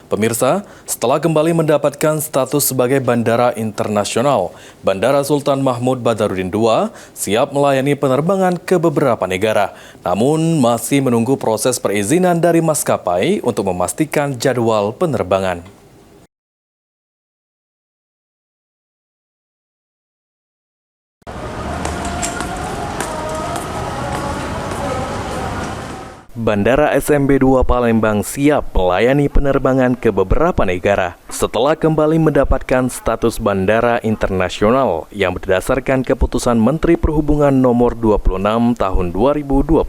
Pemirsa, setelah kembali mendapatkan status sebagai bandara internasional, Bandara Sultan Mahmud Badarudin II siap melayani penerbangan ke beberapa negara. Namun masih menunggu proses perizinan dari maskapai untuk memastikan jadwal penerbangan. Bandara SMB 2 Palembang siap melayani penerbangan ke beberapa negara setelah kembali mendapatkan status bandara internasional yang berdasarkan keputusan Menteri Perhubungan nomor 26 tahun 2025.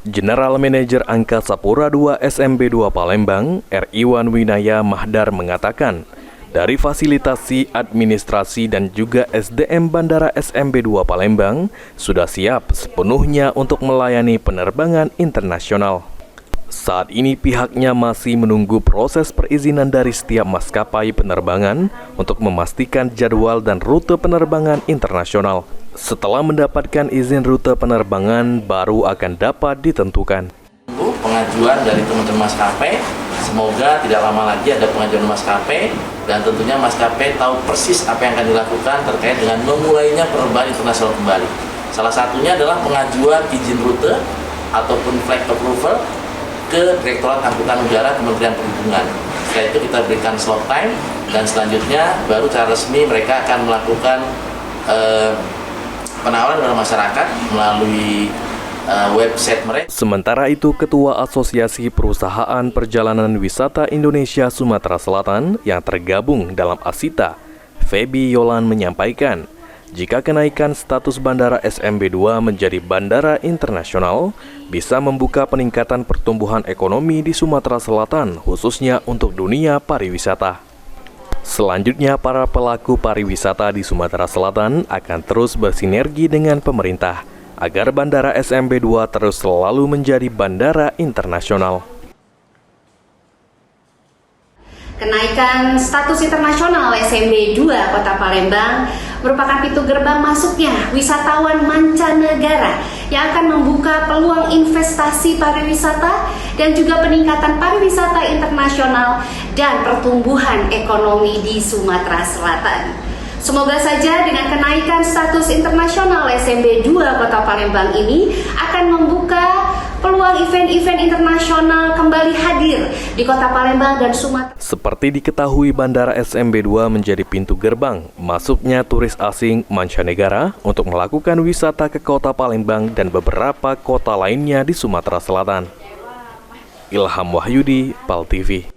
General Manager Angkasa Pura II SMB 2 Palembang, R. Iwan Winaya Mahdar mengatakan, dari fasilitasi, administrasi, dan juga SDM Bandara SMB 2 Palembang sudah siap sepenuhnya untuk melayani penerbangan internasional. Saat ini pihaknya masih menunggu proses perizinan dari setiap maskapai penerbangan untuk memastikan jadwal dan rute penerbangan internasional. Setelah mendapatkan izin rute penerbangan, baru akan dapat ditentukan. Pengajuan dari teman-teman maskapai, semoga tidak lama lagi ada pengajuan maskapai dan tentunya maskapai tahu persis apa yang akan dilakukan terkait dengan memulainya penerbangan internasional kembali. Salah satunya adalah pengajuan izin rute ataupun flight approval ke Direktorat Angkutan Udara Kementerian Perhubungan. Setelah itu kita berikan slot time dan selanjutnya baru secara resmi mereka akan melakukan penawaran kepada masyarakat melalui website mereka. Sementara itu, Ketua Asosiasi Perusahaan Perjalanan Wisata Indonesia Sumatera Selatan yang tergabung dalam ASITA, Feby Yolan menyampaikan, jika kenaikan status Bandara SMB 2 menjadi bandara internasional, bisa membuka peningkatan pertumbuhan ekonomi di Sumatera Selatan, khususnya untuk dunia pariwisata. Selanjutnya, para pelaku pariwisata di Sumatera Selatan akan terus bersinergi dengan pemerintah agar Bandara SMB 2 terus selalu menjadi bandara internasional. Kenaikan status internasional SMB 2 Kota Palembang merupakan pintu gerbang masuknya wisatawan mancanegara yang akan membuka peluang investasi pariwisata dan juga peningkatan pariwisata internasional dan pertumbuhan ekonomi di Sumatera Selatan. Semoga saja dengan kenaikan status internasional SMB 2 Kota Palembang ini akan membuka peluang event-event internasional kembali hadir di Kota Palembang dan Sumatera. Seperti diketahui, Bandara SMB 2 menjadi pintu gerbang masuknya turis asing mancanegara untuk melakukan wisata ke Kota Palembang dan beberapa kota lainnya di Sumatera Selatan. Ilham Wahyudi, PAL TV.